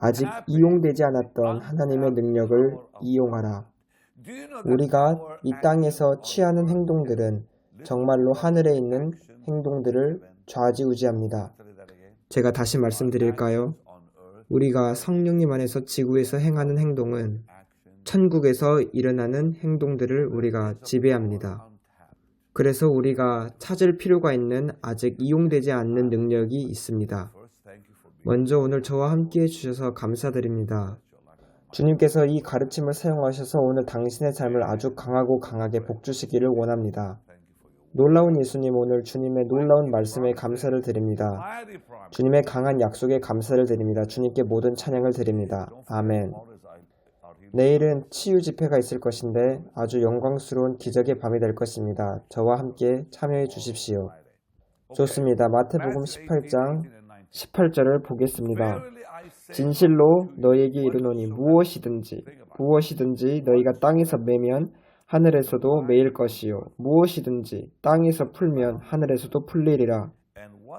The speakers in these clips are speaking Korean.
아직 이용되지 않았던 하나님의 능력을 이용하라. 우리가 이 땅에서 취하는 행동들은 정말로 하늘에 있는 행동들을 좌지우지합니다. 제가 다시 말씀드릴까요? 우리가 성령님 안에서 지구에서 행하는 행동은 천국에서 일어나는 행동들을 우리가 지배합니다. 그래서 우리가 찾을 필요가 있는 아직 이용되지 않는 능력이 있습니다. 먼저 오늘 저와 함께 해주셔서 감사드립니다. 주님께서 이 가르침을 사용하셔서 오늘 당신의 삶을 아주 강하고 강하게 복주시기를 원합니다. 놀라운 예수님, 오늘 주님의 놀라운 말씀에 감사를 드립니다. 주님의 강한 약속에 감사를 드립니다. 주님께 모든 찬양을 드립니다. 아멘. 내일은 치유 집회가 있을 것인데 아주 영광스러운 기적의 밤이 될 것입니다. 저와 함께 참여해 주십시오. 좋습니다. 마태복음 18장 18절을 보겠습니다. 진실로 너희에게 이르노니 무엇이든지 너희가 땅에서 매면 하늘에서도 매일 것이요 무엇이든지 땅에서 풀면 하늘에서도 풀리리라.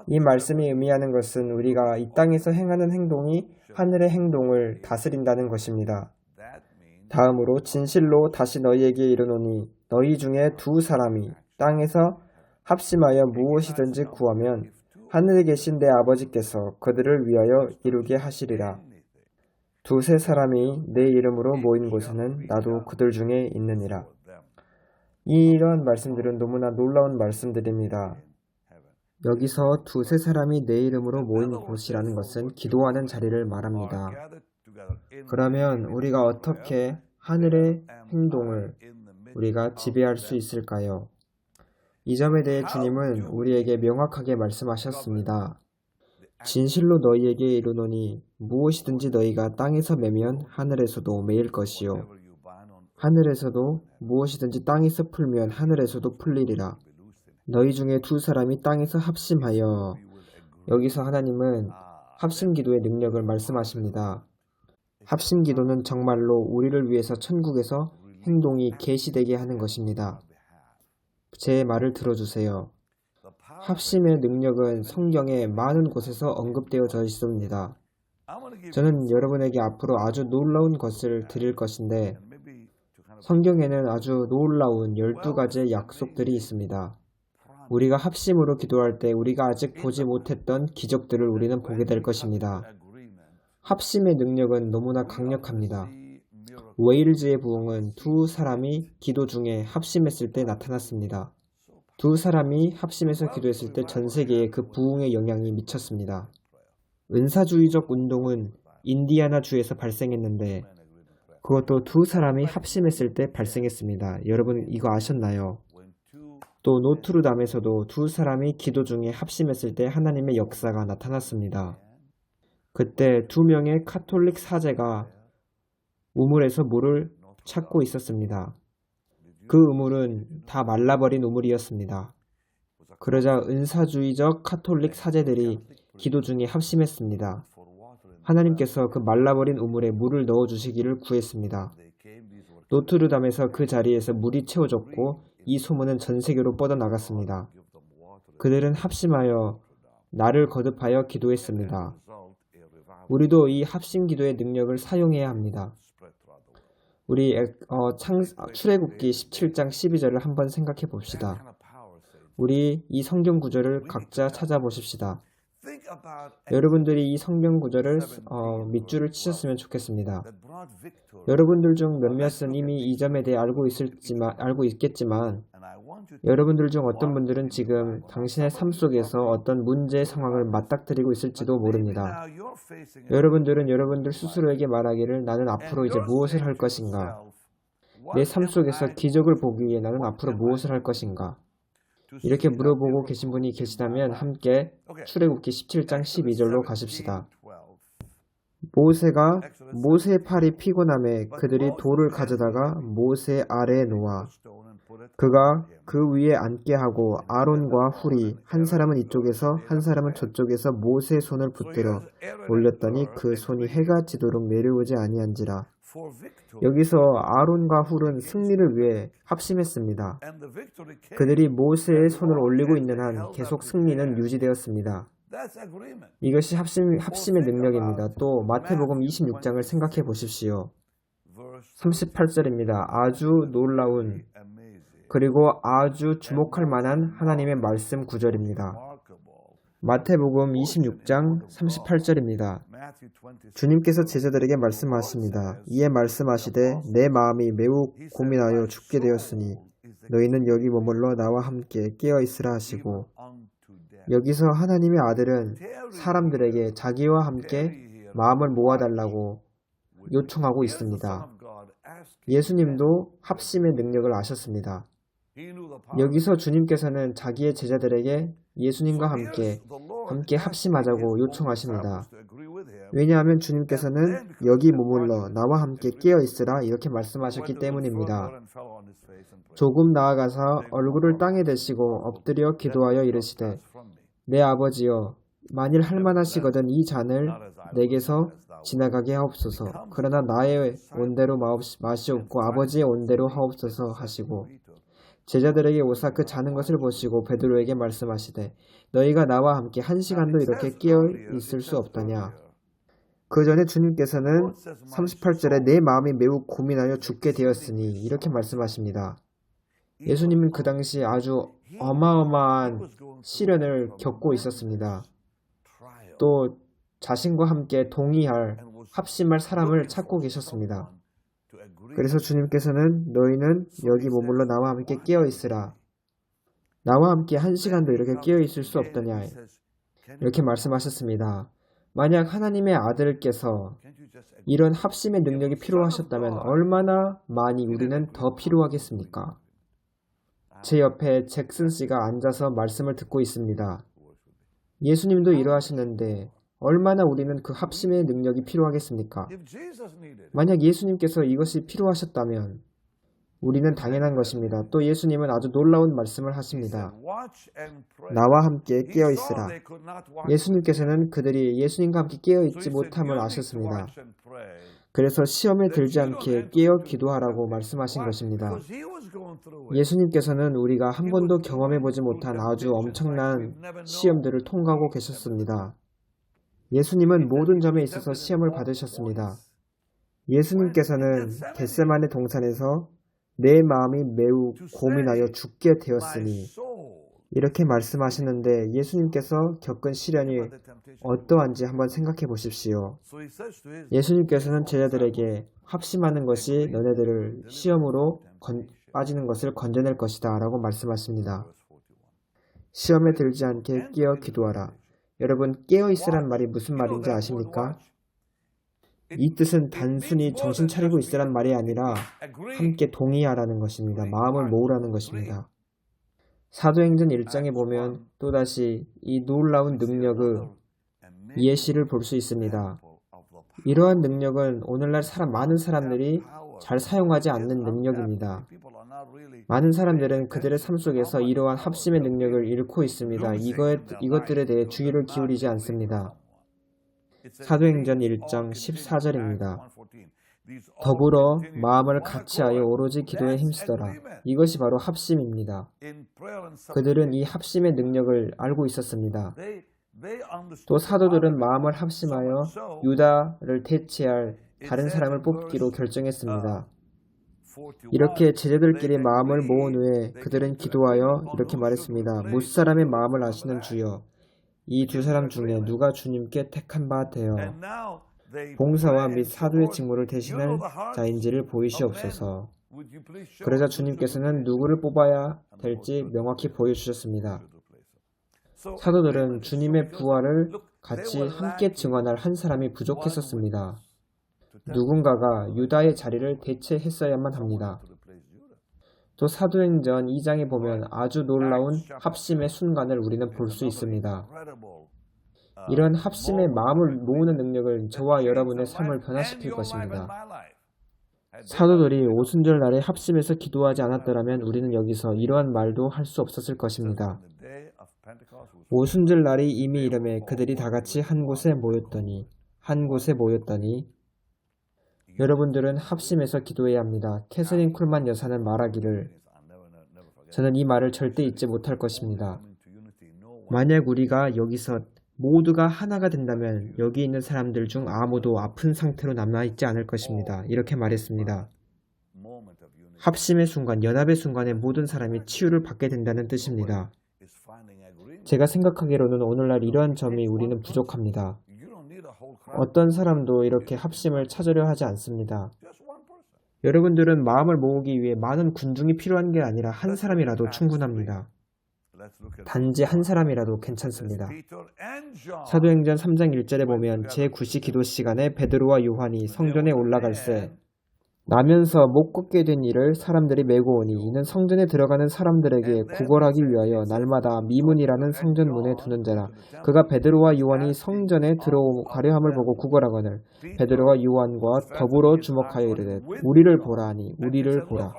이 말씀이 의미하는 것은 우리가 이 땅에서 행하는 행동이 하늘의 행동을 다스린다는 것입니다. 다음으로 진실로 다시 너희에게 이르노니 너희 중에 두 사람이 땅에서 합심하여 무엇이든지 구하면 하늘에 계신 내 아버지께서 그들을 위하여 이루게 하시리라. 두세 사람이 내 이름으로 모인 곳에는 나도 그들 중에 있느니라. 이러한 말씀들은 너무나 놀라운 말씀들입니다. 여기서 두세 사람이 내 이름으로 모인 곳이라는 것은 기도하는 자리를 말합니다. 그러면 우리가 어떻게 하늘의 행동을 우리가 지배할 수 있을까요? 이 점에 대해 주님은 우리에게 명확하게 말씀하셨습니다. 진실로 너희에게 이르노니 무엇이든지 너희가 땅에서 매면 하늘에서도 매일 것이요 하늘에서도 무엇이든지 땅에서 풀면 하늘에서도 풀리리라. 너희 중에 두 사람이 땅에서 합심하여, 여기서 하나님은 합심기도의 능력을 말씀하십니다. 합심기도는 정말로 우리를 위해서 천국에서 행동이 계시되게 하는 것입니다. 제 말을 들어주세요. 합심의 능력은 성경에 많은 곳에서 언급되어져 있습니다. 저는 여러분에게 앞으로 아주 놀라운 것을 드릴 것인데 성경에는 아주 놀라운 12가지의 약속들이 있습니다. 우리가 합심으로 기도할 때 우리가 아직 보지 못했던 기적들을 우리는 보게 될 것입니다. 합심의 능력은 너무나 강력합니다. 웨일즈의 부흥은 두 사람이 기도 중에 합심했을 때 나타났습니다. 두 사람이 합심해서 기도했을 때 전 세계에 그 부흥의 영향이 미쳤습니다. 은사주의적 운동은 인디아나주에서 발생했는데 그것도 두 사람이 합심했을 때 발생했습니다. 여러분 이거 아셨나요? 또 노트르담에서도 두 사람이 기도 중에 합심했을 때 하나님의 역사가 나타났습니다. 그때 두 명의 카톨릭 사제가 우물에서 물을 찾고 있었습니다. 그 우물은 다 말라버린 우물이었습니다. 그러자 은사주의적 카톨릭 사제들이 기도 중에 합심했습니다. 하나님께서 그 말라버린 우물에 물을 넣어주시기를 구했습니다. 노트르담에서 그 자리에서 물이 채워졌고 이 소문은 전 세계로 뻗어나갔습니다. 그들은 합심하여 나를 거듭하여 기도했습니다. 우리도 이 합심 기도의 능력을 사용해야 합니다. 우리 출애굽기 17장 12절을 한번 생각해 봅시다. 우리 이 성경 구절을 각자 찾아보십시다. 여러분들이 이 성경 구절을 밑줄을 치셨으면 좋겠습니다. 여러분들 중 몇몇은 이미 이 점에 대해 알고 있겠지만 여러분들 중 어떤 분들은 지금 당신의 삶 속에서 어떤 문제 상황을 맞닥뜨리고 있을지도 모릅니다. 여러분들은 여러분들 스스로에게 말하기를 나는 앞으로 이제 무엇을 할 것인가? 내 삶 속에서 기적을 보기 위해 나는 앞으로 무엇을 할 것인가? 이렇게 물어보고 계신 분이 계시다면 함께 출애굽기 17장 12절로 가십시다. 모세의 팔이 피곤함에 그들이 돌을 가져다가 모세 아래에 놓아 그가 그 위에 앉게 하고 아론과 훌이 한 사람은 이쪽에서 한 사람은 저쪽에서 모세의 손을 붙들어 올렸더니 그 손이 해가 지도록 내려오지 아니한지라. 여기서 아론과 훌은 승리를 위해 합심했습니다. 그들이 모세의 손을 올리고 있는 한 계속 승리는 유지되었습니다. 이것이 합심의 능력입니다. 또 마태복음 26장을 생각해 보십시오. 38절입니다. 아주 놀라운 그리고 아주 주목할 만한 하나님의 말씀 구절입니다. 마태복음 26장 38절입니다. 주님께서 제자들에게 말씀하십니다. 이에 말씀하시되 내 마음이 매우 고민하여 죽게 되었으니 너희는 여기 머물러 나와 함께 깨어있으라 하시고, 여기서 하나님의 아들은 사람들에게 자기와 함께 마음을 모아달라고 요청하고 있습니다. 예수님도 합심의 능력을 아셨습니다. 여기서 주님께서는 자기의 제자들에게 예수님과 함께 합심하자고 요청하십니다. 왜냐하면 주님께서는 여기 머물러 나와 함께 깨어있으라 이렇게 말씀하셨기 때문입니다. 조금 나아가서 얼굴을 땅에 대시고 엎드려 기도하여 이르시되 내 아버지여, 만일 할만하시거든 이 잔을 내게서 지나가게 하옵소서. 그러나 나의 온대로 마시옵고 아버지의 온대로 하옵소서 하시고, 제자들에게 오사 그 자는 것을 보시고 베드로에게 말씀하시되 너희가 나와 함께 1시간도 이렇게 깨어 있을 수 없더냐. 그 전에 주님께서는 38절에 내 마음이 매우 고민하여 죽게 되었으니 이렇게 말씀하십니다. 예수님은 그 당시 아주 어마어마한 시련을 겪고 있었습니다. 또 자신과 함께 동의할, 합심할 사람을 찾고 계셨습니다. 그래서 주님께서는 너희는 여기 머물러 나와 함께 깨어있으라. 나와 함께 1시간도 이렇게 깨어있을 수 없더냐. 이렇게 말씀하셨습니다. 만약 하나님의 아들께서 이런 합심의 능력이 필요하셨다면 얼마나 많이 우리는 더 필요하겠습니까? 제 옆에 잭슨 씨가 앉아서 말씀을 듣고 있습니다. 예수님도 이러하시는데 얼마나 우리는 그 합심의 능력이 필요하겠습니까? 만약 예수님께서 이것이 필요하셨다면 우리는 당연한 것입니다. 또 예수님은 아주 놀라운 말씀을 하십니다. 나와 함께 깨어있으라. 예수님께서는 그들이 예수님과 함께 깨어있지 못함을 아셨습니다. 그래서 시험에 들지 않게 깨어 기도하라고 말씀하신 것입니다. 예수님께서는 우리가 한 번도 경험해보지 못한 아주 엄청난 시험들을 통과하고 계셨습니다. 예수님은 모든 점에 있어서 시험을 받으셨습니다. 예수님께서는 겟세마네 동산에서 내 마음이 매우 고민하여 죽게 되었으니 이렇게 말씀하시는데 예수님께서 겪은 시련이 어떠한지 한번 생각해 보십시오. 예수님께서는 제자들에게 합심하는 것이 너네들을 시험으로 빠지는 것을 건져낼 것이다 라고 말씀하십니다. 시험에 들지 않게 깨어 기도하라. 여러분, 깨어있으란 말이 무슨 말인지 아십니까? 이 뜻은 단순히 정신 차리고 있으란 말이 아니라 함께 동의하라는 것입니다. 마음을 모으라는 것입니다. 사도행전 1장에 보면 또다시 이 놀라운 능력의 예시를 볼 수 있습니다. 이러한 능력은 오늘날 많은 사람들이 잘 사용하지 않는 능력입니다. 많은 사람들은 그들의 삶 속에서 이러한 합심의 능력을 잃고 있습니다. 이것들에 대해 주의를 기울이지 않습니다. 사도행전 1장 14절입니다. 더불어 마음을 같이하여 오로지 기도에 힘쓰더라. 이것이 바로 합심입니다. 그들은 이 합심의 능력을 알고 있었습니다. 또 사도들은 마음을 합심하여 유다를 대체할 다른 사람을 뽑기로 결정했습니다. 이렇게 제자들끼리 마음을 모은 후에 그들은 기도하여 이렇게 말했습니다. 무사람의 마음을 아시는 주여, 이 두 사람 중에 누가 주님께 택한 바 되어 봉사와 및 사도의 직무를 대신할 자인지를 보이시옵소서. 그러자 주님께서는 누구를 뽑아야 될지 명확히 보여주셨습니다. 사도들은 주님의 부활을 같이 함께 증언할 한 사람이 부족했었습니다. 누군가가 유다의 자리를 대체했어야만 합니다. 또 사도행전 2장에 보면 아주 놀라운 합심의 순간을 우리는 볼 수 있습니다. 이런 합심의 마음을 모으는 능력은 저와 여러분의 삶을 변화시킬 것입니다. 사도들이 오순절 날에 합심해서 기도하지 않았더라면 우리는 여기서 이러한 말도 할 수 없었을 것입니다. 오순절 날이 이미 이름에 그들이 다같이 한 곳에 모였더니 여러분들은 합심해서 기도해야 합니다. 캐서린 쿨만 여사는 말하기를, 저는 이 말을 절대 잊지 못할 것입니다. 만약 우리가 여기서 모두가 하나가 된다면 여기 있는 사람들 중 아무도 아픈 상태로 남아있지 않을 것입니다. 이렇게 말했습니다. 합심의 순간, 연합의 순간에 모든 사람이 치유를 받게 된다는 뜻입니다. 제가 생각하기로는 오늘날 이러한 점이 우리는 부족합니다. 어떤 사람도 이렇게 합심을 찾으려 하지 않습니다. 여러분들은 마음을 모으기 위해 많은 군중이 필요한 게 아니라 한 사람이라도 충분합니다. 단지 한 사람이라도 괜찮습니다. 사도행전 3장 1절에 보면 제9시 기도 시간에 베드로와 요한이 성전에 올라갈새 나면서 못 걷게 된 이를 사람들이 메고 오니 이는 성전에 들어가는 사람들에게 구걸하기 위하여 날마다 미문이라는 성전문에 두는 자라. 그가 베드로와 요한이 성전에 들어가려 함을 보고 구걸하거늘 베드로와 요한과 더불어 주목하여 이르되 우리를 보라 하니 우리를 보라.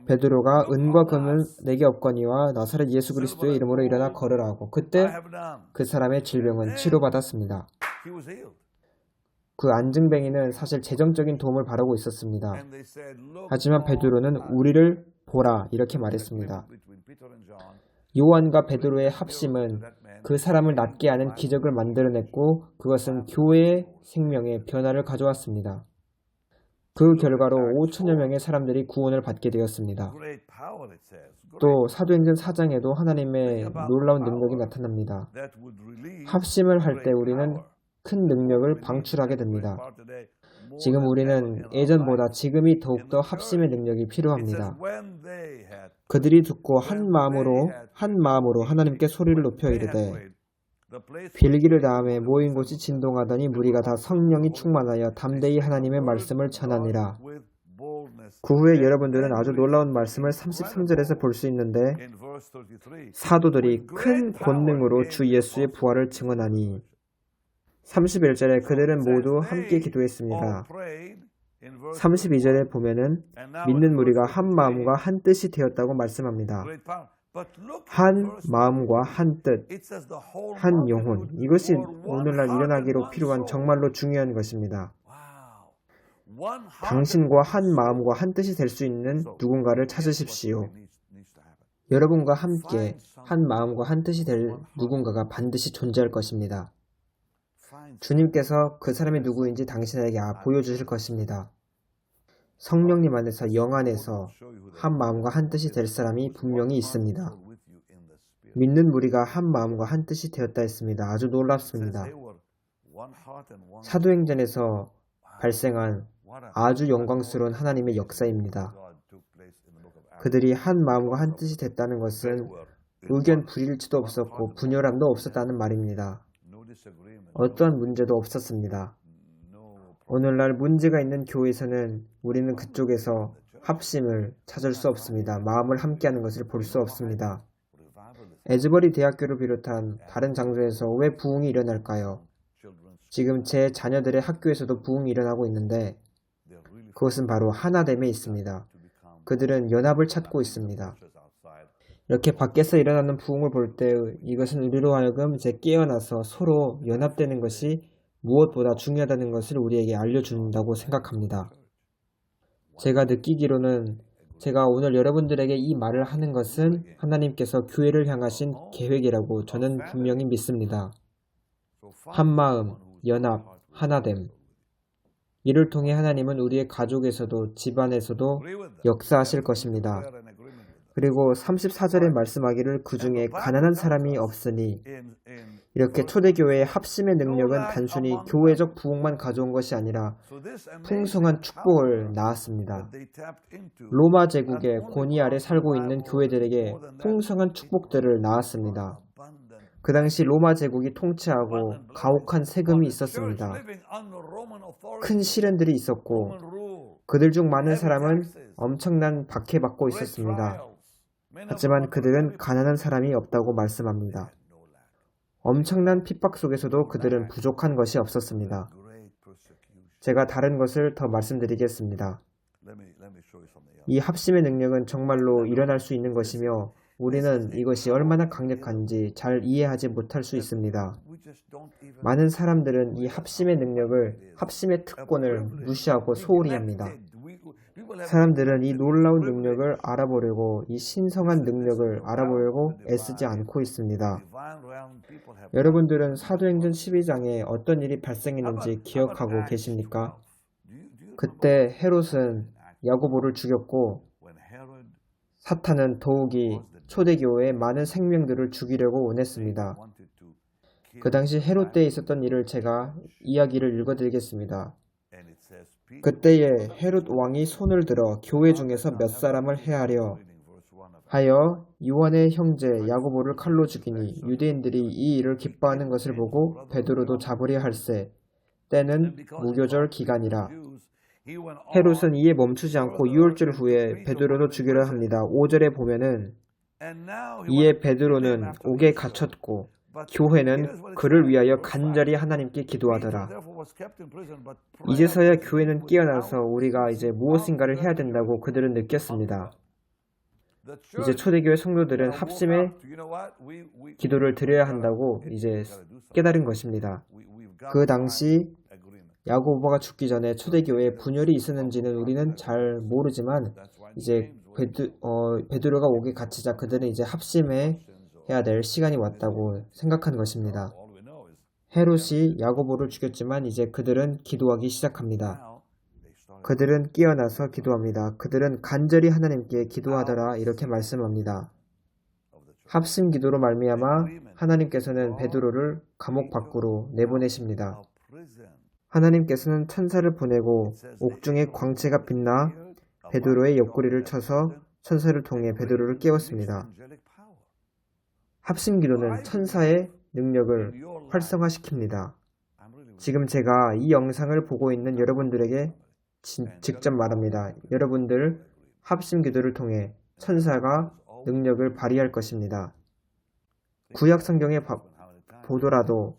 베드로가 은과 금은 내게 없거니와 나사렛 예수 그리스도의 이름으로 일어나 걸으라 하고 그때 그 사람의 질병은 치료받았습니다. 그 안증뱅이는 사실 재정적인 도움을 바라고 있었습니다. 하지만 베드로는 우리를 보라 이렇게 말했습니다. 요한과 베드로의 합심은 그 사람을 낫게 하는 기적을 만들어냈고 그것은 교회의 생명에 변화를 가져왔습니다. 그 결과로 5천여 명의 사람들이 구원을 받게 되었습니다. 또 사도행전 4장에도 하나님의 놀라운 능력이 나타납니다. 합심을 할 때 우리는 큰 능력을 방출하게 됩니다. 지금 우리는 예전보다 지금이 더욱더 합심의 능력이 필요합니다. 그들이 듣고 한 마음으로 하나님께 소리를 높여 이르되 빌기를 다음에 모인 곳이 진동하더니 무리가 다 성령이 충만하여 담대히 하나님의 말씀을 전하니라. 그 후에 여러분들은 아주 놀라운 말씀을 33절에서 볼 수 있는데 사도들이 큰 권능으로 주 예수의 부활을 증언하니 31절에 그들은 모두 함께 기도했습니다. 32절에 보면은 믿는 무리가 한 마음과 한 뜻이 되었다고 말씀합니다. 한 마음과 한 뜻, 한 영혼. 이것이 오늘날 일어나기로 필요한 정말로 중요한 것입니다. 당신과 한 마음과 한 뜻이 될 수 있는 누군가를 찾으십시오. 여러분과 함께 한 마음과 한 뜻이 될 누군가가 반드시 존재할 것입니다. 주님께서 그 사람이 누구인지 당신에게 보여주실 것입니다. 성령님 안에서 영 안에서 한 마음과 한 뜻이 될 사람이 분명히 있습니다. 믿는 무리가 한 마음과 한 뜻이 되었다 했습니다. 아주 놀랍습니다. 사도행전에서 발생한 아주 영광스러운 하나님의 역사입니다. 그들이 한 마음과 한 뜻이 됐다는 것은 의견 불일치도 없었고 분열함도 없었다는 말입니다. 어떠한 문제도 없었습니다. 오늘날 문제가 있는 교회에서는 우리는 그쪽에서 합심을 찾을 수 없습니다. 마음을 함께하는 것을 볼 수 없습니다. 에즈버리 대학교를 비롯한 다른 장소에서 왜 부흥이 일어날까요? 지금 제 자녀들의 학교에서도 부흥이 일어나고 있는데 그것은 바로 하나됨에 있습니다. 그들은 연합을 찾고 있습니다. 이렇게 밖에서 일어나는 부흥을 볼 때 이것은 우리로 하여금 이제 깨어나서 서로 연합되는 것이 무엇보다 중요하다는 것을 우리에게 알려준다고 생각합니다. 제가 느끼기로는 제가 오늘 여러분들에게 이 말을 하는 것은 하나님께서 교회를 향하신 계획이라고 저는 분명히 믿습니다. 한마음, 연합, 하나됨. 이를 통해 하나님은 우리의 가족에서도 집안에서도 역사하실 것입니다. 그리고 34절에 말씀하기를 그 중에 가난한 사람이 없으니 이렇게 초대교회의 합심의 능력은 단순히 교회적 부흥만 가져온 것이 아니라 풍성한 축복을 낳았습니다. 로마 제국의 권위 아래 살고 있는 교회들에게 풍성한 축복들을 낳았습니다. 그 당시 로마 제국이 통치하고 가혹한 세금이 있었습니다. 큰 시련들이 있었고 그들 중 많은 사람은 엄청난 박해받고 있었습니다. 하지만 그들은 가난한 사람이 없다고 말씀합니다. 엄청난 핍박 속에서도 그들은 부족한 것이 없었습니다. 제가 다른 것을 더 말씀드리겠습니다. 이 합심의 능력은 정말로 일어날 수 있는 것이며 우리는 이것이 얼마나 강력한지 잘 이해하지 못할 수 있습니다. 많은 사람들은 이 합심의 능력을, 합심의 특권을 무시하고 소홀히 합니다. 사람들은 이 놀라운 능력을 알아보려고, 이 신성한 능력을 알아보려고 애쓰지 않고 있습니다. 여러분들은 사도행전 12장에 어떤 일이 발생했는지 기억하고 계십니까? 그때 헤롯은 야고보를 죽였고 사탄은 더욱이 초대교회의 많은 생명들을 죽이려고 원했습니다. 그 당시 헤롯 때에 있었던 일을 제가 이야기를 읽어드리겠습니다. 그때에 헤롯 왕이 손을 들어 교회 중에서 몇 사람을 해하려 하여 요한의 형제 야고보를 칼로 죽이니 유대인들이 이 일을 기뻐하는 것을 보고 베드로도 잡으려 할세. 때는 무교절 기간이라. 헤롯은 이에 멈추지 않고 6월절 후에 베드로도 죽이려 합니다. 5절에 보면은 이에 베드로는 옥에 갇혔고 교회는 그를 위하여 간절히 하나님께 기도하더라. 이제서야 교회는 깨어나서 우리가 이제 무엇인가를 해야 된다고 그들은 느꼈습니다. 이제 초대교회 성도들은 합심의 기도를 드려야 한다고 이제 깨달은 것입니다. 그 당시 야고보가 죽기 전에 초대교회에 분열이 있었는지는 우리는 잘 모르지만 이제 베드로가 옥에 갇히자 그들은 이제 합심해 해야 될 시간이 왔다고 생각한 것입니다. 헤롯이 야고보를 죽였지만 이제 그들은 기도하기 시작합니다. 그들은 깨어나서 기도합니다. 그들은 간절히 하나님께 기도하더라 이렇게 말씀합니다. 합심 기도로 말미암아 하나님께서는 베드로를 감옥 밖으로 내보내십니다. 하나님께서는 천사를 보내고 옥중에 광채가 빛나 베드로의 옆구리를 쳐서 천사를 통해 베드로를 깨웠습니다. 합심 기도는 천사의 능력을 활성화시킵니다. 지금 제가 이 영상을 보고 있는 여러분들에게 직접 말합니다. 여러분들 합심 기도를 통해 천사가 능력을 발휘할 것입니다. 구약 성경에 보더라도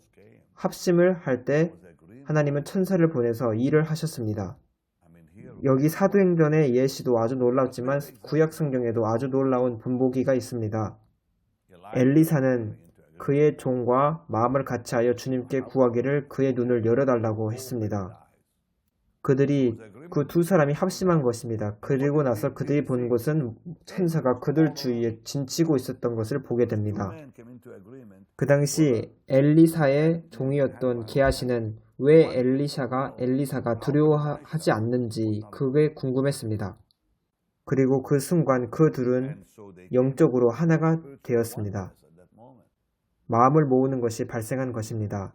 합심을 할 때 하나님은 천사를 보내서 일을 하셨습니다. 여기 사도행전의 예시도 아주 놀랍지만 구약 성경에도 아주 놀라운 분보기가 있습니다. 엘리사는 그의 종과 마음을 같이하여 주님께 구하기를 그의 눈을 열어달라고 했습니다. 그들이 그 두 사람이 합심한 것입니다. 그리고 나서 그들이 본 것은 천사가 그들 주위에 진치고 있었던 것을 보게 됩니다. 그 당시 엘리사의 종이었던 게하시는 왜 엘리사가 두려워하지 않는지 그게 궁금했습니다. 그리고 그 순간 그 둘은 영적으로 하나가 되었습니다. 마음을 모으는 것이 발생한 것입니다.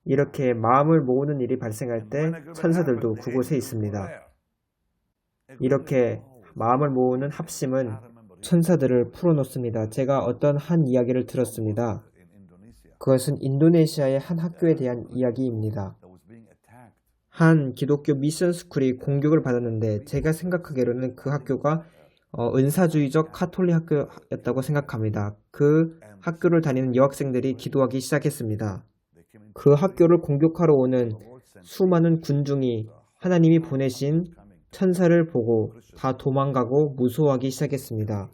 이렇게 마음을 모으는 일이 발생할 때 천사들도 그곳에 있습니다. 이렇게 마음을 모으는 합심은 천사들을 풀어놓습니다. 제가 어떤 한 이야기를 들었습니다. 그것은 인도네시아의 한 학교에 대한 이야기입니다. 한 기독교 미션 스쿨이 공격을 받았는데 제가 생각하기로는 그 학교가 은사주의적 카톨릭 학교였다고 생각합니다. 그 학교를 다니는 여학생들이 기도하기 시작했습니다. 그 학교를 공격하러 오는 수많은 군중이 하나님이 보내신 천사를 보고 다 도망가고 무서워하기 시작했습니다.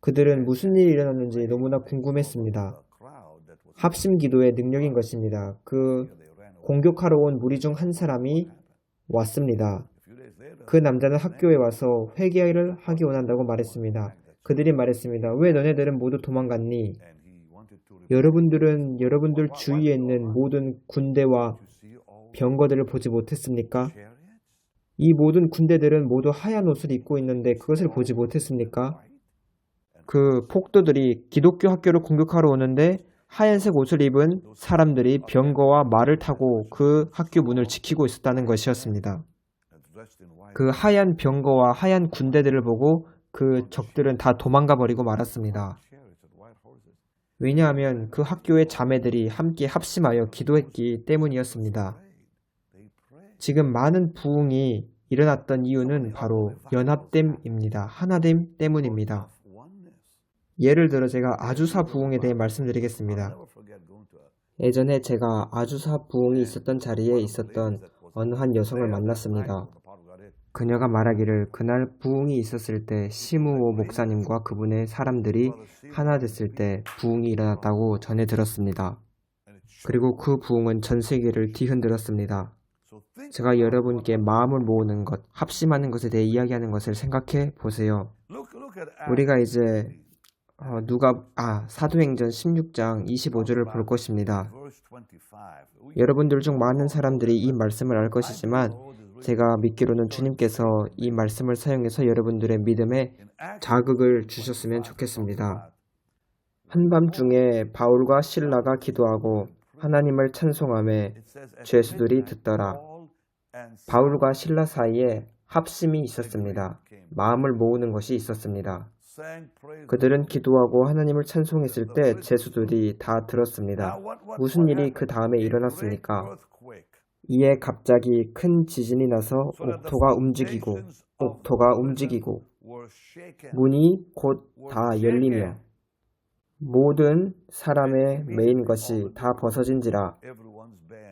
그들은 무슨 일이 일어났는지 너무나 궁금했습니다. 합심 기도의 능력인 것입니다. 그 공격하러 온 무리 중 한 사람이 왔습니다. 그 남자는 학교에 와서 회개를 하기 원한다고 말했습니다. 그들이 말했습니다. 왜 너네들은 모두 도망갔니? 여러분들은 여러분들 주위에 있는 모든 군대와 병거들을 보지 못했습니까? 이 모든 군대들은 모두 하얀 옷을 입고 있는데 그것을 보지 못했습니까? 그 폭도들이 기독교 학교를 공격하러 오는데 하얀색 옷을 입은 사람들이 병거와 말을 타고 그 학교 문을 지키고 있었다는 것이었습니다. 그 하얀 병거와 하얀 군대들을 보고 그 적들은 다 도망가 버리고 말았습니다. 왜냐하면 그 학교의 자매들이 함께 합심하여 기도했기 때문이었습니다. 지금 많은 부흥이 일어났던 이유는 바로 연합됨입니다. 하나됨 때문입니다. 예를 들어 제가 아주사 부흥에 대해 말씀드리겠습니다. 예전에 제가 아주사 부흥이 있었던 자리에 있었던 어느 한 여성을 만났습니다. 그녀가 말하기를 그날 부흥이 있었을 때 시무오 목사님과 그분의 사람들이 하나 됐을 때 부흥이 일어났다고 전해 들었습니다. 그리고 그 부흥은 전 세계를 뒤흔들었습니다. 제가 여러분께 마음을 모으는 것, 합심하는 것에 대해 이야기하는 것을 생각해 보세요. 우리가 이제 사도행전 16장 25절을 볼 것입니다. 여러분들 중 많은 사람들이 이 말씀을 알 것이지만 제가 믿기로는 주님께서 이 말씀을 사용해서 여러분들의 믿음에 자극을 주셨으면 좋겠습니다. 한밤중에 바울과 실라가 기도하고 하나님을 찬송하며 죄수들이 듣더라. 바울과 실라 사이에 합심이 있었습니다. 마음을 모으는 것이 있었습니다. 그들은 기도하고 하나님을 찬송했을 때 죄수들이 다 들었습니다. 무슨 일이 그 다음에 일어났습니까? 이에 갑자기 큰 지진이 나서 옥토가 움직이고 문이 곧 다 열리며 모든 사람의 매인 것이 다 벗어진지라.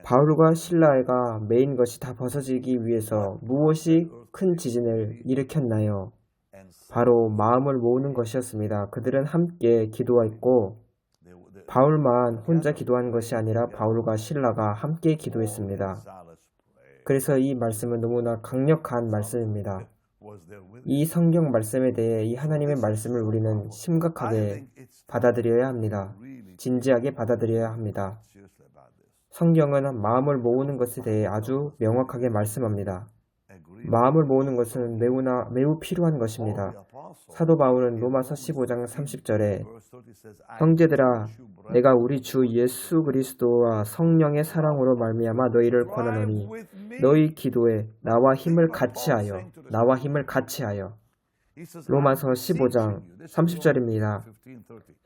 바울과 실라가 매인 것이 다 벗어지기 위해서 무엇이 큰 지진을 일으켰나요? 바로 마음을 모으는 것이었습니다. 그들은 함께 기도했고 바울만 혼자 기도한 것이 아니라 바울과 실라가 함께 기도했습니다. 그래서 이 말씀은 너무나 강력한 말씀입니다. 이 성경 말씀에 대해 이 하나님의 말씀을 우리는 심각하게 받아들여야 합니다. 진지하게 받아들여야 합니다. 성경은 마음을 모으는 것에 대해 아주 명확하게 말씀합니다. 마음을 모으는 것은 매우 필요한 것입니다. 사도 바울은 로마서 15장 30절에 형제들아 내가 우리 주 예수 그리스도와 성령의 사랑으로 말미암아 너희를 권하노니 너희 기도에 나와 힘을 같이 하여 로마서 15장 30절입니다.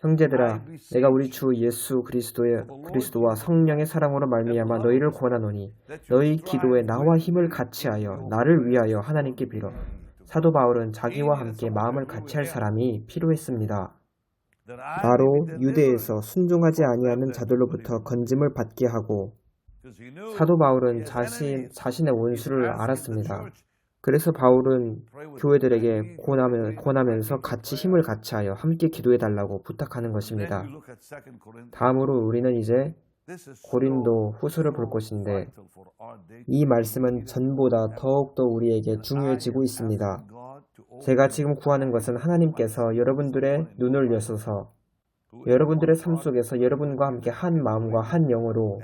형제들아 내가 우리 주 예수 그리스도와 성령의 사랑으로 말미암아 너희를 권하노니 너희 기도에 나와 힘을 같이 하여 나를 위하여 하나님께 빌어. 사도 바울은 자기와 함께 마음을 같이 할 사람이 필요했습니다. 나로 유대에서 순종하지 아니하는 자들로부터 건짐을 받게 하고 사도 바울은 자신의 원수를 알았습니다. 그래서 바울은 교회들에게 권하면서 같이 힘을 같이 하여 함께 기도해달라고 부탁하는 것입니다. 다음으로 우리는 이제 고린도 후서를 볼 것인데 이 말씀은 전보다 더욱더 우리에게 중요해지고 있습니다. 제가 지금 구하는 것은 하나님께서 여러분들의 눈을 여셔서 여러분들의 삶 속에서 여러분과 함께 한 마음과 한 영으로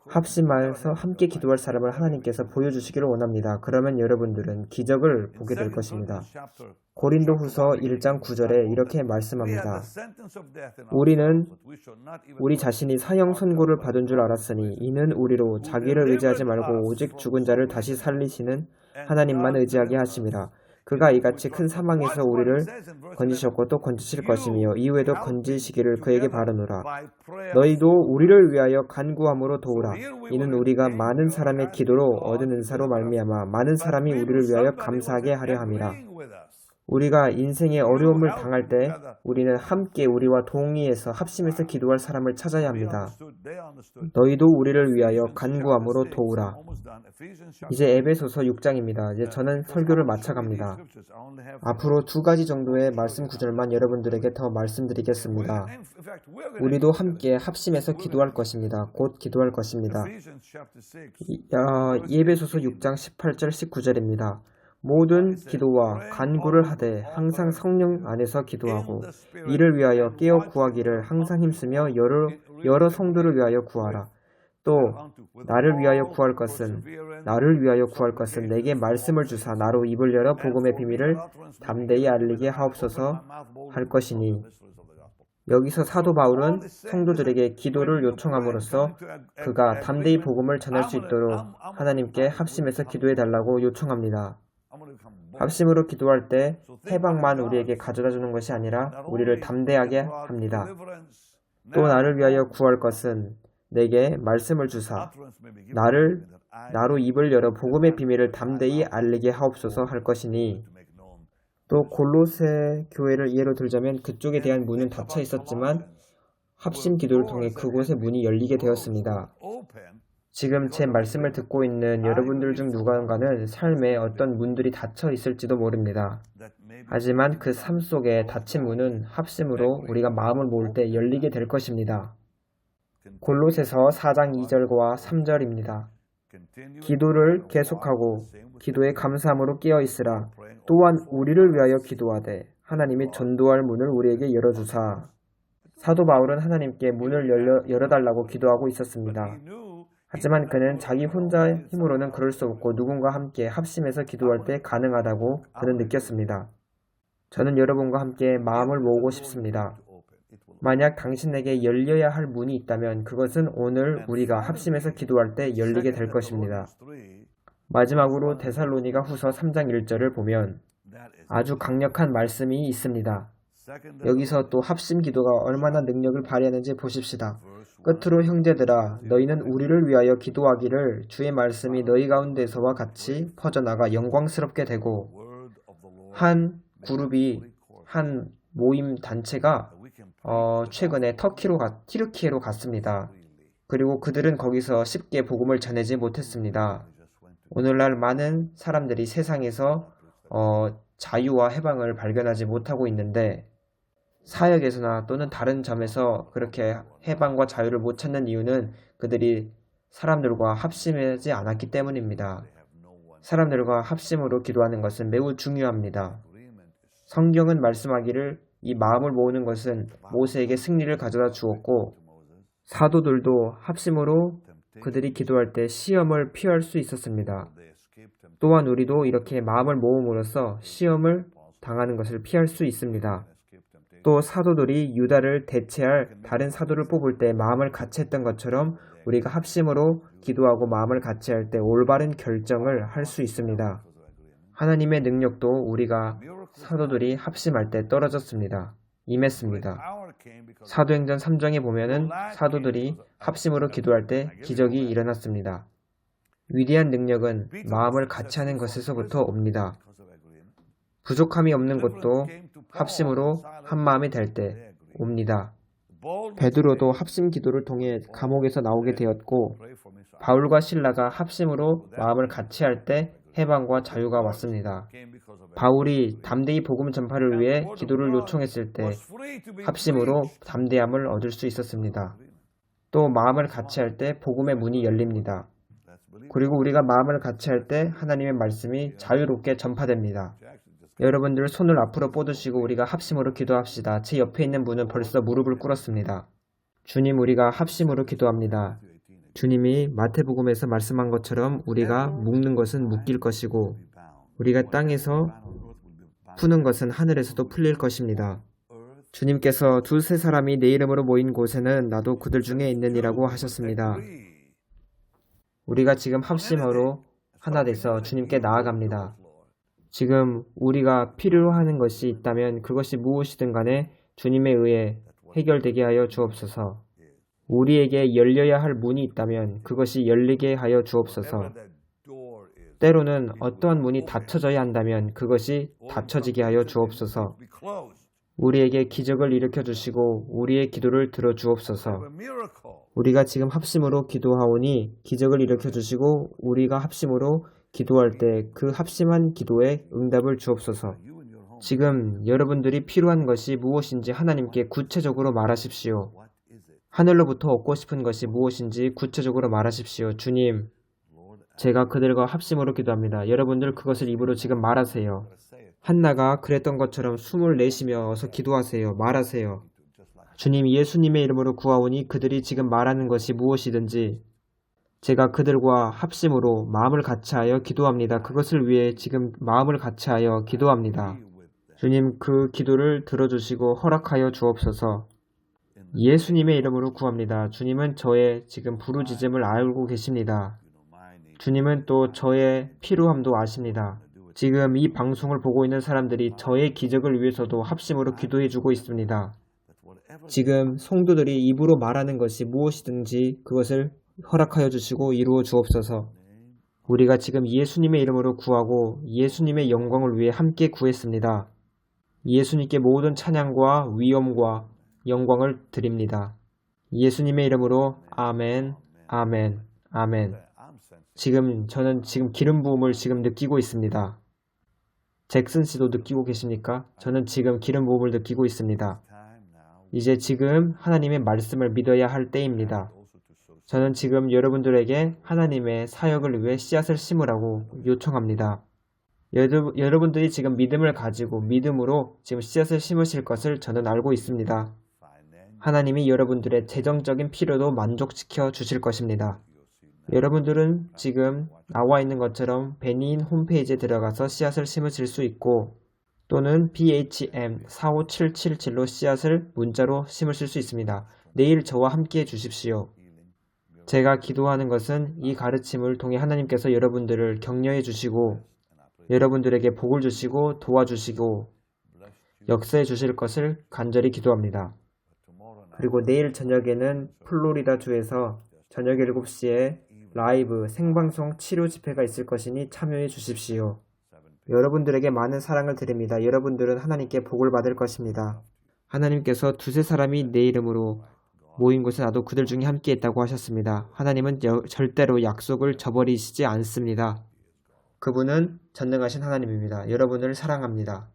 합심하여서 함께 기도할 사람을 하나님께서 보여주시기를 원합니다. 그러면 여러분들은 기적을 보게 될 것입니다. 고린도 후서 1장 9절에 이렇게 말씀합니다. 우리는 우리 자신이 사형 선고를 받은 줄 알았으니 이는 우리로 자기를 의지하지 말고 오직 죽은 자를 다시 살리시는 하나님만 의지하게 하심이라. 그가 이같이 큰 사망에서 우리를 건지셨고 또 건지실 것이며 이후에도 건지시기를 그에게 바라노라. 너희도 우리를 위하여 간구함으로 도우라. 이는 우리가 많은 사람의 기도로 얻은 은사로 말미암아 많은 사람이 우리를 위하여 감사하게 하려 함이라. 우리가 인생의 어려움을 당할 때 우리는 함께 우리와 동의해서 합심해서 기도할 사람을 찾아야 합니다. 너희도 우리를 위하여 간구함으로 도우라. 이제 에베소서 6장입니다. 이제 저는 설교를 마쳐갑니다. 앞으로 2가지 정도의 말씀 구절만 여러분들에게 더 말씀드리겠습니다. 우리도 함께 합심해서 기도할 것입니다. 곧 기도할 것입니다. 에베소서 6장 18절 19절입니다. 모든 기도와 간구를 하되 항상 성령 안에서 기도하고 이를 위하여 깨어 구하기를 항상 힘쓰며 여러 성도를 위하여 구하라. 또 나를 위하여 구할 것은 내게 말씀을 주사 나로 입을 열어 복음의 비밀을 담대히 알리게 하옵소서 할 것이니. 여기서 사도 바울은 성도들에게 기도를 요청함으로써 그가 담대히 복음을 전할 수 있도록 하나님께 합심해서 기도해 달라고 요청합니다. 합심으로 기도할 때 해방만 우리에게 가져다 주는 것이 아니라 우리를 담대하게 합니다. 또 나를 위하여 구할 것은 내게 말씀을 주사 나로 입을 열어 복음의 비밀을 담대히 알리게 하옵소서 할 것이니. 또 골로새 교회를 예로 들자면 그쪽에 대한 문은 닫혀 있었지만 합심 기도를 통해 그곳의 문이 열리게 되었습니다. 지금 제 말씀을 듣고 있는 여러분들 중 누군가는 삶에 어떤 문들이 닫혀 있을지도 모릅니다. 하지만 그 삶 속에 닫힌 문은 합심으로 우리가 마음을 모을 때 열리게 될 것입니다. 골로새서 4장 2절과 3절입니다. 기도를 계속하고 기도에 감사함으로 깨어 있으라. 또한 우리를 위하여 기도하되 하나님이 전도할 문을 우리에게 열어주사. 사도 바울은 하나님께 문을 열어달라고 기도하고 있었습니다. 하지만 그는 자기 혼자 힘으로는 그럴 수 없고 누군가 함께 합심해서 기도할 때 가능하다고 그는 느꼈습니다. 저는 여러분과 함께 마음을 모으고 싶습니다. 만약 당신에게 열려야 할 문이 있다면 그것은 오늘 우리가 합심해서 기도할 때 열리게 될 것입니다. 마지막으로 데살로니가 후서 3장 1절을 보면 아주 강력한 말씀이 있습니다. 여기서 또 합심 기도가 얼마나 능력을 발휘하는지 보십시다. 끝으로 형제들아 너희는 우리를 위하여 기도하기를 주의 말씀이 너희 가운데서와 같이 퍼져나가 영광스럽게 되고 한 그룹이 한 모임 단체가 최근에 튀르키예로 갔습니다. 그리고 그들은 거기서 쉽게 복음을 전하지 못했습니다. 오늘날 많은 사람들이 세상에서 자유와 해방을 발견하지 못하고 있는데 사역에서나 또는 다른 점에서 그렇게 해방과 자유를 못 찾는 이유는 그들이 사람들과 합심하지 않았기 때문입니다. 사람들과 합심으로 기도하는 것은 매우 중요합니다. 성경은 말씀하기를 이 마음을 모으는 것은 모세에게 승리를 가져다 주었고 사도들도 합심으로 그들이 기도할 때 시험을 피할 수 있었습니다. 또한 우리도 이렇게 마음을 모음으로써 시험을 당하는 것을 피할 수 있습니다. 또 사도들이 유다를 대체할 다른 사도를 뽑을 때 마음을 같이 했던 것처럼 우리가 합심으로 기도하고 마음을 같이 할 때 올바른 결정을 할 수 있습니다. 하나님의 능력도 우리가 사도들이 합심할 때 떨어졌습니다. 임했습니다. 사도행전 3장에 보면은 사도들이 합심으로 기도할 때 기적이 일어났습니다. 위대한 능력은 마음을 같이 하는 것에서부터 옵니다. 부족함이 없는 것도 합심으로 한 마음이 될 때 옵니다. 베드로도 합심 기도를 통해 감옥에서 나오게 되었고 바울과 실라가 합심으로 마음을 같이 할 때 해방과 자유가 왔습니다. 바울이 담대히 복음 전파를 위해 기도를 요청했을 때 합심으로 담대함을 얻을 수 있었습니다. 또 마음을 같이 할 때 복음의 문이 열립니다. 그리고 우리가 마음을 같이 할 때 하나님의 말씀이 자유롭게 전파됩니다. 여러분들 손을 앞으로 뻗으시고 우리가 합심으로 기도합시다. 제 옆에 있는 분은 벌써 무릎을 꿇었습니다. 주님, 우리가 합심으로 기도합니다. 주님이 마태복음에서 말씀한 것처럼 우리가 묶는 것은 묶일 것이고 우리가 땅에서 푸는 것은 하늘에서도 풀릴 것입니다. 주님께서 두세 사람이 내 이름으로 모인 곳에는 나도 그들 중에 있느니라고 하셨습니다. 우리가 지금 합심으로 하나 돼서 주님께 나아갑니다. 지금 우리가 필요로 하는 것이 있다면 그것이 무엇이든 간에 주님에 의해 해결되게 하여 주옵소서. 우리에게 열려야 할 문이 있다면 그것이 열리게 하여 주옵소서. 때로는 어떠한 문이 닫혀져야 한다면 그것이 닫혀지게 하여 주옵소서. 우리에게 기적을 일으켜 주시고 우리의 기도를 들어 주옵소서. 우리가 지금 합심으로 기도하오니 기적을 일으켜 주시고 우리가 합심으로 기도할 때 그 합심한 기도에 응답을 주옵소서. 지금 여러분들이 필요한 것이 무엇인지 하나님께 구체적으로 말하십시오. 하늘로부터 얻고 싶은 것이 무엇인지 구체적으로 말하십시오. 주님, 제가 그들과 합심으로 기도합니다. 여러분들 그것을 입으로 지금 말하세요. 한나가 그랬던 것처럼 숨을 내쉬며 어서 기도하세요. 말하세요. 주님, 예수님의 이름으로 구하오니 그들이 지금 말하는 것이 무엇이든지 제가 그들과 합심으로 마음을 같이하여 기도합니다. 그것을 위해 지금 마음을 같이하여 기도합니다. 주님, 그 기도를 들어주시고 허락하여 주옵소서. 예수님의 이름으로 구합니다. 주님은 저의 지금 부르짖음을 알고 계십니다. 주님은 또 저의 필요함도 아십니다. 지금 이 방송을 보고 있는 사람들이 저의 기적을 위해서도 합심으로 기도해주고 있습니다. 지금 성도들이 입으로 말하는 것이 무엇이든지 그것을 허락하여 주시고 이루어 주옵소서. 우리가 지금 예수님의 이름으로 구하고 예수님의 영광을 위해 함께 구했습니다. 예수님께 모든 찬양과 위엄과 영광을 드립니다. 예수님의 이름으로 아멘, 아멘, 아멘. 저는 지금 기름 부음을 지금 느끼고 있습니다. 잭슨 씨도 느끼고 계십니까? 저는 지금 기름 부음을 느끼고 있습니다. 이제 지금 하나님의 말씀을 믿어야 할 때입니다. 저는 지금 여러분들에게 하나님의 사역을 위해 씨앗을 심으라고 요청합니다. 여러분들이 지금 믿음을 가지고 믿음으로 지금 씨앗을 심으실 것을 저는 알고 있습니다. 하나님이 여러분들의 재정적인 필요도 만족시켜 주실 것입니다. 여러분들은 지금 나와 있는 것처럼 베니인 홈페이지에 들어가서 씨앗을 심으실 수 있고 또는 BHM45777로 씨앗을 문자로 심으실 수 있습니다. 내일 저와 함께 해 주십시오. 제가 기도하는 것은 이 가르침을 통해 하나님께서 여러분들을 격려해 주시고 여러분들에게 복을 주시고 도와주시고 역사해 주실 것을 간절히 기도합니다. 그리고 내일 저녁에는 플로리다 주에서 저녁 7시에 라이브 생방송 치료 집회가 있을 것이니 참여해 주십시오. 여러분들에게 많은 사랑을 드립니다. 여러분들은 하나님께 복을 받을 것입니다. 하나님께서 두세 사람이 내 이름으로 모인 곳에 나도 그들 중에 함께 있다고 하셨습니다. 하나님은 절대로 약속을 저버리시지 않습니다. 그분은 전능하신 하나님입니다. 여러분을 사랑합니다.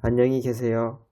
안녕히 계세요.